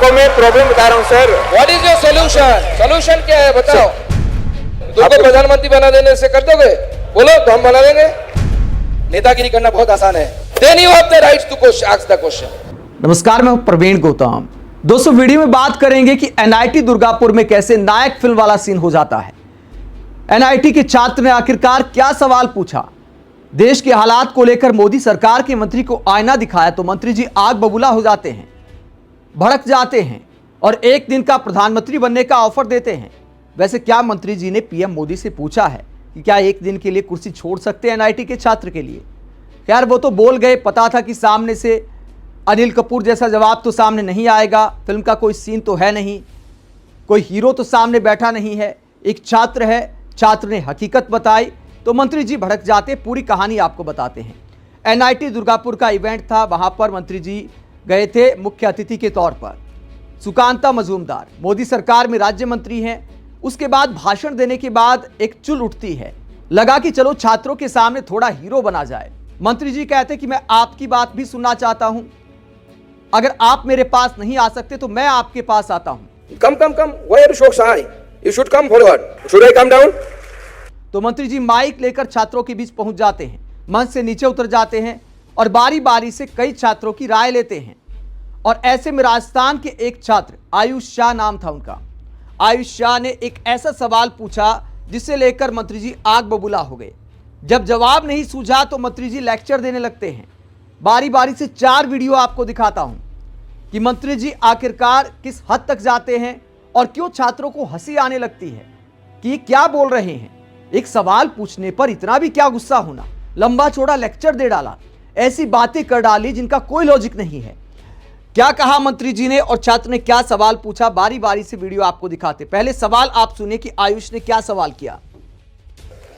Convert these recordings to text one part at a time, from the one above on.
आपको मैं प्रॉब्लम बता रहा हूँ sir. What is your solution? Solution क्या है बताओ। तुमको प्रधानमंत्री बना देने से कर दोगे? बोलो तो हम बना देंगे। नेतागिरी करना बहुत आसान है। Then you have the right to ask the question. नमस्कार, मैं हूं प्रवीण गौतम। दोस्तों, वीडियो में बात करेंगे कि एनआईटी दुर्गापुर में कैसे नायक फिल्म वाला सीन हो जाता है। एनआईटी के छात्र ने आखिरकार क्या सवाल पूछा, देश के हालात को लेकर मोदी सरकार के मंत्री को आईना दिखाया तो मंत्री जी आग बबूला हो जाते हैं, भड़क जाते हैं और एक दिन का प्रधानमंत्री बनने का ऑफर देते हैं। वैसे क्या मंत्री जी ने पीएम मोदी से पूछा है कि क्या एक दिन के लिए कुर्सी छोड़ सकते हैं एनआईटी के छात्र के लिए? खैर, वो तो बोल गए, पता था कि सामने से अनिल कपूर जैसा जवाब तो सामने नहीं आएगा। फिल्म का कोई सीन तो है नहीं, कोई हीरो तो सामने बैठा नहीं है, एक छात्र है, छात्र ने हकीकत बताई तो मंत्री जी भड़क जाते। पूरी कहानी आपको बताते हैं। एनआईटी दुर्गापुर का इवेंट था, वहां पर मंत्री जी गए थे मुख्य अतिथि के तौर पर। सुकांता मजूमदार मोदी सरकार में राज्य मंत्री हैं। उसके बाद भाषण देने के बाद एक चुल उठती है, लगा कि चलो छात्रों के सामने थोड़ा हीरो बना जाए। मंत्री जी कहते कि मैं आपकी बात भी सुनना चाहता हूं, अगर आप मेरे पास नहीं आ सकते तो मैं आपके पास आता हूं। Come why are you so shy? You should come forward. Should I come down? तो मंत्री जी माइक लेकर छात्रों के बीच पहुंच जाते हैं, मंच से नीचे उतर जाते हैं और बारी बारी से कई छात्रों की राय लेते हैं। और ऐसे में राजस्थान के एक छात्र, आयुष शाह नाम था उनका, आयुष शाह ने एक ऐसा सवाल पूछा जिसे लेकर मंत्री जी आग बबूला हो गए। जब जवाब नहीं सूझा तो मंत्री जी लेक्चर देने लगते हैं। बारी बारी से 4 वीडियो आपको दिखाता हूं कि मंत्री जी आखिरकार किस हद तक जाते हैं और क्यों छात्रों को हंसी आने लगती है कि ये क्या बोल रहे हैं। एक सवाल पूछने पर इतना भी क्या गुस्सा होना, लंबा चौड़ा लेक्चर दे डाला, ऐसी बातें कर डाली जिनका कोई लॉजिक नहीं है। क्या कहा मंत्री जी ने और छात्र ने क्या सवाल पूछा, बारी बारी से वीडियो आपको दिखाते। पहले सवाल आप सुनिए कि आयुष ने क्या सवाल किया।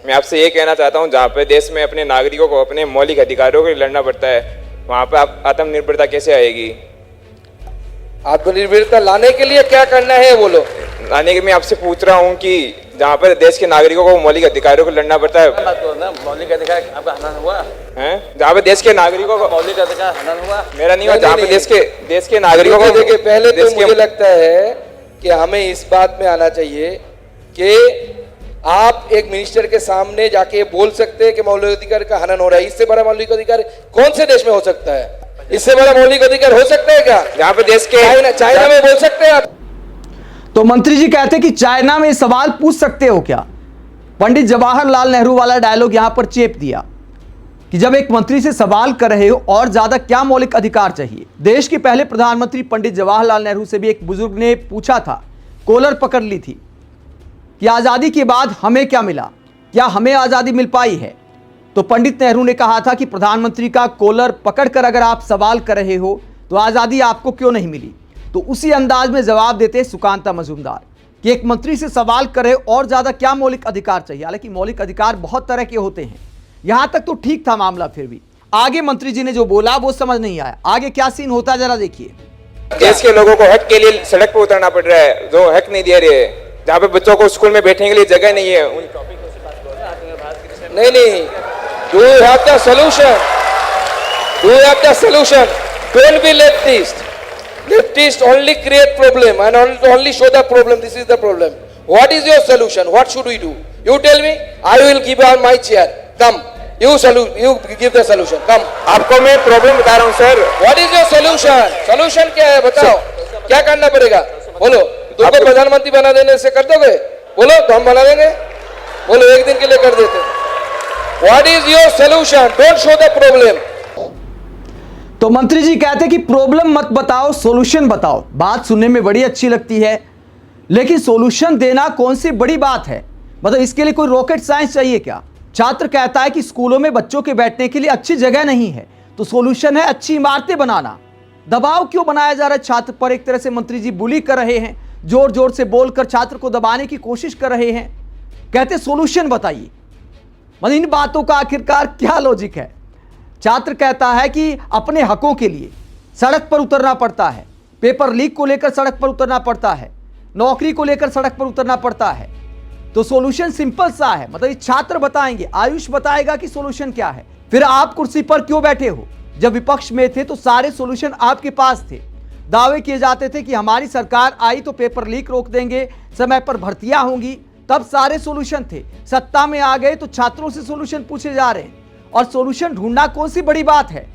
मैं आपसे ये कहना चाहता हूँ, जहाँ पे देश में अपने नागरिकों को अपने मौलिक अधिकारों के लिए लड़ना पड़ता है, वहाँ पे आप आत्मनिर्भरता कैसे आएगी? आत्मनिर्भरता लाने के लिए क्या करना है बोलो। लाने के मैं आपसे पूछ रहा हूँ कि जहाँ पर देश के नागरिकों को मौलिक अधिकारों को लड़ना पड़ता है, मौलिक अधिकार आपका हनन हुआ हैं? जहाँ पे देश के नागरिकों को मौलिक अधिकार हनन हुआ मेरा नहीं हुआ, जहाँ पे देश के नागरिकों को देखिए, पहले तो मुझे लगता है कि हमें इस बात में आना चाहिए कि आप एक मिनिस्टर के सामने जाके बोल सकते हैं कि मौलिक अधिकार का हनन हो रहा है। इससे बड़ा मौलिक अधिकार कौन से देश में हो सकता है? इससे बड़ा मौलिक अधिकार हो सकता है क्या? जहाँ पे देश के चाइना में बोल सकते हैं आप? तो मंत्री जी कहते हैं कि चाइना में सवाल पूछ सकते हो क्या? पंडित जवाहरलाल नेहरू वाला डायलॉग यहां पर चेप दिया कि जब एक मंत्री से सवाल कर रहे हो और ज्यादा क्या मौलिक अधिकार चाहिए। देश के पहले प्रधानमंत्री पंडित जवाहरलाल नेहरू से भी एक बुजुर्ग ने पूछा था, कॉलर पकड़ ली थी कि आजादी के बाद हमें क्या मिला, क्या हमें आजादी मिल पाई है? तो पंडित नेहरू ने कहा था कि प्रधानमंत्री का कॉलर पकड़कर अगर आप सवाल कर रहे हो तो आजादी आपको क्यों नहीं मिली? तो उसी अंदाज में जवाब देते सुकांता मजूमदार कि एक मंत्री से सवाल करे और ज्यादा क्या मौलिक अधिकार चाहिए। हालांकि मौलिक अधिकार बहुत तरह के होते हैं, यहां तक तो ठीक था मामला, फिर भी आगे मंत्री जी ने जो बोला वो समझ नहीं आया। आगे क्या सीन होता है जरा देखिए। देश के लोगों को हक के लिए सड़क पर उतरना पड़ रहा है, जो हक नहीं दे रहे, जहाँ पे बच्चों को स्कूल में बैठने के लिए जगह नहीं है। नहीं, do you have the solution? Do you have the solution? Don't be leftist. Leftists only create problem and only show the problem. This is the problem. What is your solution? What should we do? You tell me. I will give you my chair. Come. You give the solution. Come. आपको मैं problem बता रहा हूँ sir. What is your solution? Solution क्या है बताओ? क्या करना पड़ेगा बोलो। तुमको प्रधानमंत्री बना देने से कर दोगे? बोलो तो हम बना देंगे। बोलो एक दिन के लिए कर देते। What is your solution? Don't show the problem. तो मंत्री जी कहते कि प्रॉब्लम मत बताओ, सॉल्यूशन बताओ। बात सुनने में बड़ी अच्छी लगती है, लेकिन सॉल्यूशन देना कौन सी बड़ी बात है? मतलब इसके लिए कोई रॉकेट साइंस चाहिए क्या? छात्र कहता है कि स्कूलों में बच्चों के बैठने के लिए अच्छी जगह नहीं है, तो सॉल्यूशन है अच्छी इमारतें बनाना। दबाव क्यों बनाया जा रहा है छात्र पर? एक तरह से मंत्री जी बुली कर रहे हैं, जोर जोर से बोलकर छात्र को दबाने की कोशिश कर रहे हैं। कहते सॉल्यूशन बताइए। मतलब इन बातों का आखिरकार क्या लॉजिक है? छात्र कहता है कि अपने हकों के लिए सड़क पर उतरना पड़ता है, पेपर लीक को लेकर सड़क पर उतरना पड़ता है, नौकरी को लेकर सड़क पर उतरना पड़ता है। तो सॉल्यूशन सिंपल सा है, मतलब ये छात्र बताएंगे, आयुष बताएगा कि सॉल्यूशन क्या है। फिर आप कुर्सी पर क्यों बैठे हो? जब विपक्ष में थे तो सारे सॉल्यूशन आपके पास थे। दावे किए जाते थे कि हमारी सरकार आई तो पेपर लीक रोक देंगे, समय पर भर्तियां होंगी, तब सारे सॉल्यूशन थे। सत्ता में आ गए तो छात्रों से सॉल्यूशन पूछे जा रहे हैं और सॉल्यूशन ढूंढना कौन सी बड़ी बात है।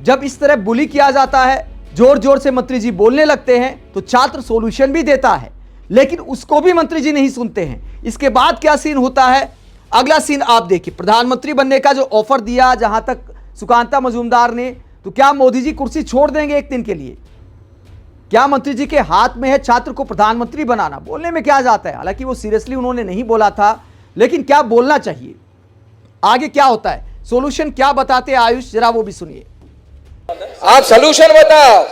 जब इस तरह बुली किया जाता है, जोर जोर से मंत्री जी बोलने लगते हैं तो छात्र सॉल्यूशन भी देता है, लेकिन उसको भी मंत्री जी नहीं सुनते हैं। इसके बाद क्या सीन होता है, अगला सीन आप देखिए। प्रधानमंत्री बनने का जो ऑफर दिया जहां तक सुकांता मजूमदार ने, तो क्या मोदी जी कुर्सी छोड़ देंगे एक दिन के लिए? क्या मंत्री जी के हाथ में है छात्र को प्रधानमंत्री बनाना? बोलने में क्या जाता है, हालांकि वो सीरियसली उन्होंने नहीं बोला था, लेकिन क्या बोलना चाहिए। आगे क्या होता है, सॉल्यूशन क्या बताते हैं आयुष, जरा वो भी सुनिए। आप सोल्यूशन बताओ।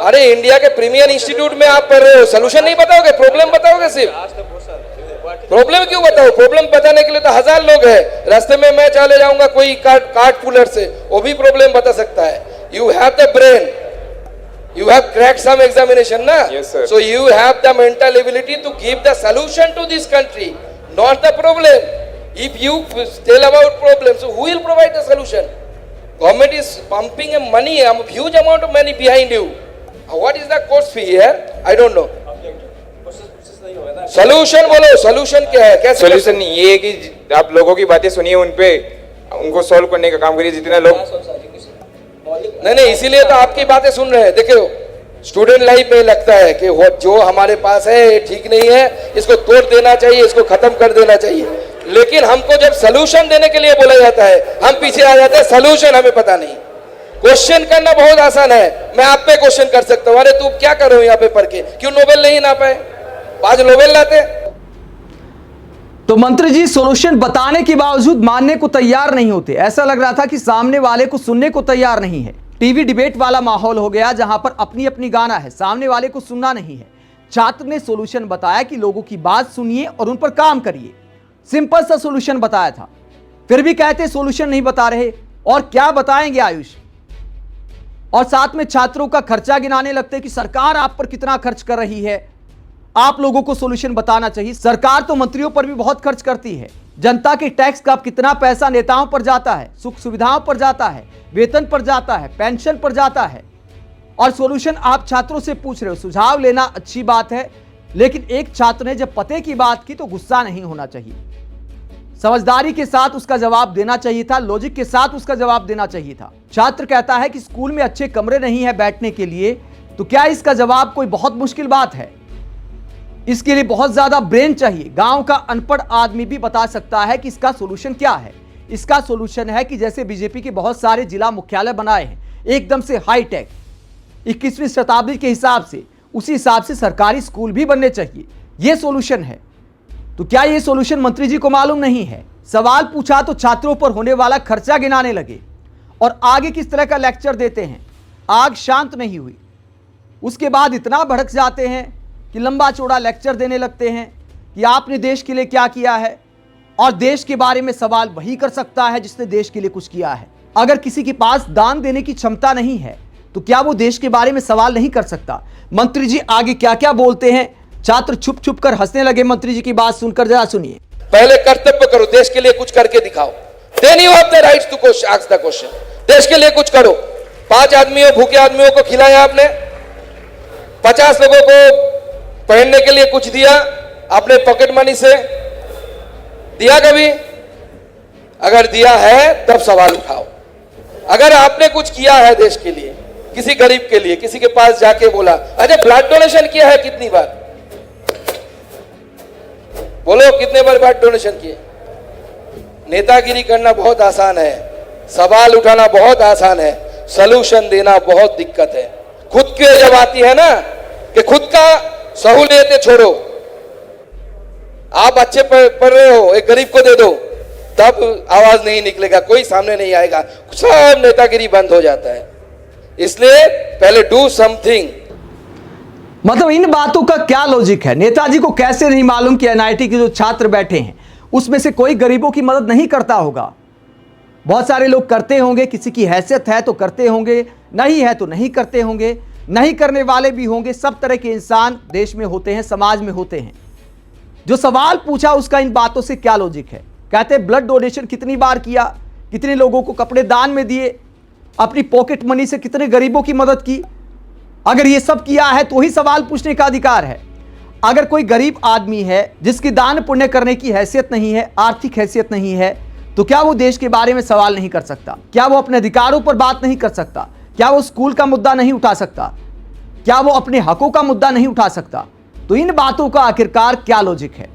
अरे इंडिया के प्रीमियर इंस्टीट्यूट में आप पढ़ रहे हो, सोल्यूशन नहीं बताओगे, प्रॉब्लम बताओगे सिर्फ। प्रॉब्लम क्यों बताओ? प्रॉब्लम बताने के लिए तो 1000 लोग हैं। रास्ते में मैं चले जाऊंगा कोई कार्ड पुलर से, वो भी प्रॉब्लम बता सकता है। You have the brain, you have cracked some examination na, yes sir, so you have the mental ability to give the solution to this country, not the problem. If you tell about problem, so who will provide the solution? Government is pumping a money, a huge amount of money behind you. What is the cost fee here? I don't know. Solution बोलो, solution क्या है? कैसे solution ये है कि आप लोगों की बातें सुनिए, उनको सॉल्व करने का काम करिए। जितने लोग नहीं, इसीलिए तो आपकी बातें सुन रहे हैं। देखो, स्टूडेंट लाइफ में लगता है कि वो जो हमारे पास है ये ठीक नहीं है, इसको तोड़ देना चाहिए, इसको खत्म कर देना चाहिए। लेकिन हमको जब सलूशन देने के लिए बोला जाता है, हम पीछे आ जाते हैं, सलूशन हमें पता नहीं। क्वेश्चन करना बहुत आसान है, मैं आप पे क्वेश्चन कर सकता हूँ, अरे तू क्या कर रहे हो यहाँ पे पढ़ के, क्यों नोबेल नहीं ना पाए? 5 नोबेल लाते। तो मंत्री जी सॉल्यूशन बताने के बावजूद मानने को तैयार नहीं होते। ऐसा लग रहा था कि सामने वाले को सुनने को तैयार नहीं है। टीवी डिबेट वाला माहौल हो गया, जहां पर अपनी अपनी गाना है, सामने वाले को सुनना नहीं है। छात्र ने सॉल्यूशन बताया कि लोगों की बात सुनिए और उन पर काम करिए। सिंपल सा सॉल्यूशन बताया था, फिर भी कहते सॉल्यूशन नहीं बता रहे। और क्या बताएंगे आयुष? और साथ में छात्रों का खर्चा गिनाने लगते कि सरकार आप पर कितना खर्च कर रही है, आप लोगों को सॉल्यूशन बताना चाहिए। सरकार तो मंत्रियों पर भी बहुत खर्च करती है। जनता के टैक्स का कितना पैसा नेताओं पर जाता है, सुख सुविधाओं पर जाता है, वेतन पर जाता है, पेंशन पर जाता है। और सॉल्यूशन आप छात्रों से पूछ रहे हो। सुझाव लेना अच्छी बात है, लेकिन एक छात्र ने जब पते की बात की तो गुस्सा नहीं होना चाहिए। समझदारी के साथ उसका जवाब देना चाहिए था, लॉजिक के साथ उसका जवाब देना चाहिए था। छात्र कहता है कि स्कूल में अच्छे कमरे नहीं है बैठने के लिए, तो क्या इसका जवाब कोई बहुत मुश्किल बात है? इसके लिए बहुत ज्यादा ब्रेन चाहिए। गांव का अनपढ़ आदमी भी बता सकता है कि इसका सॉल्यूशन क्या है। इसका सॉल्यूशन है कि जैसे बीजेपी के बहुत सारे जिला मुख्यालय बनाए हैं, एकदम से हाईटेक 21वीं शताब्दी के हिसाब से, उसी हिसाब से सरकारी स्कूल भी बनने चाहिए। यह सॉल्यूशन है। तो क्या यह सॉल्यूशन मंत्री जी को मालूम नहीं है? सवाल पूछा तो छात्रों पर होने वाला खर्चा गिनाने लगे और आगे किस तरह का लेक्चर देते हैं। आग शांत नहीं हुई, उसके बाद इतना भड़क जाते हैं कि लंबा चौड़ा लेक्चर देने लगते हैं कि आपने देश के लिए क्या किया है। और देश के बारे में सवाल वही कर सकता है जिसने देश के लिए कुछ किया है। अगर किसी के पास दान देने की क्षमता नहीं है तो क्या वो देश के बारे में सवाल नहीं कर सकता? मंत्री जी आगे क्या क्या बोलते हैं। छात्र छुप छुप कर हंसने लगे मंत्री जी की बात सुनकर, जरा सुनिए। पहले कर्तव्य करो, देश के लिए कुछ करके दिखाओ। Then you have the right to ask the question. देश के लिए कुछ करो। 5 आदमियों, भूखे आदमियों को खिलाया आपने, 50 लोगों को पहनने के लिए कुछ दिया आपने पॉकेट मनी से, दिया कभी? अगर दिया है तब सवाल उठाओ। अगर आपने कुछ किया है देश के लिए, किसी गरीब के लिए, किसी के पास जाके बोला, अच्छा ब्लड डोनेशन किया है कितनी बार? बोलो कितने बार ब्लड डोनेशन किए? नेतागिरी करना बहुत आसान है, सवाल उठाना बहुत आसान है, सलूशन देना बहुत दिक्कत है। खुद के जब आती है ना कि खुद का सहूलियतें छोड़ो, आप अच्छे पढ़ रहे हो, एक गरीब को दे दो, तब आवाज नहीं निकलेगा, कोई सामने नहीं आएगा, सब नेतागिरी बंद हो जाता है। इसलिए पहले डू समथिंग। मतलब इन बातों का क्या लॉजिक है? नेताजी को कैसे नहीं मालूम कि एनआईटी के जो छात्र बैठे हैं उसमें से कोई गरीबों की मदद नहीं करता होगा? बहुत सारे लोग करते होंगे, किसी की हैसियत है तो करते होंगे, नहीं है तो नहीं करते होंगे, नहीं करने वाले भी होंगे। सब तरह के इंसान देश में होते हैं, समाज में होते हैं। जो सवाल पूछा उसका इन बातों से क्या लॉजिक है? कहते ब्लड डोनेशन कितनी बार किया, कितने लोगों को कपड़े दान में दिए, अपनी पॉकेट मनी से कितने गरीबों की मदद की। अगर ये सब किया है तो ही सवाल पूछने का अधिकार है। अगर कोई गरीब आदमी है जिसकी दान पुण्य करने की हैसियत नहीं है, आर्थिक हैसियत नहीं है, तो क्या वो देश के बारे में सवाल नहीं कर सकता? क्या वो अपने अधिकारों पर बात नहीं कर सकता? क्या वो स्कूल का मुद्दा नहीं उठा सकता? क्या वो अपने हकों का मुद्दा नहीं उठा सकता? तो इन बातों का आखिरकार क्या लॉजिक है?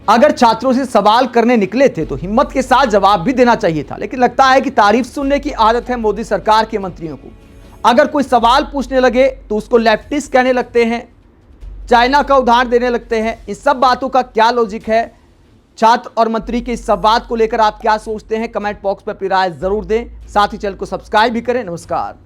अगर छात्रों से सवाल करने निकले थे तो हिम्मत के साथ जवाब भी देना चाहिए था, लेकिन लगता है कि तारीफ सुनने की आदत है मोदी सरकार के मंत्रियों को। अगर कोई सवाल पूछने लगे तो उसको लेफ्टिस्ट कहने लगते हैं, चाइना का उदाहरण देने लगते हैं। इन सब बातों का क्या लॉजिक है? छात्र और मंत्री के इस संवाद को लेकर आप क्या सोचते हैं? कमेंट बॉक्स पर अपनी राय जरूर दें। साथ ही चैनल को सब्सक्राइब भी करें। नमस्कार।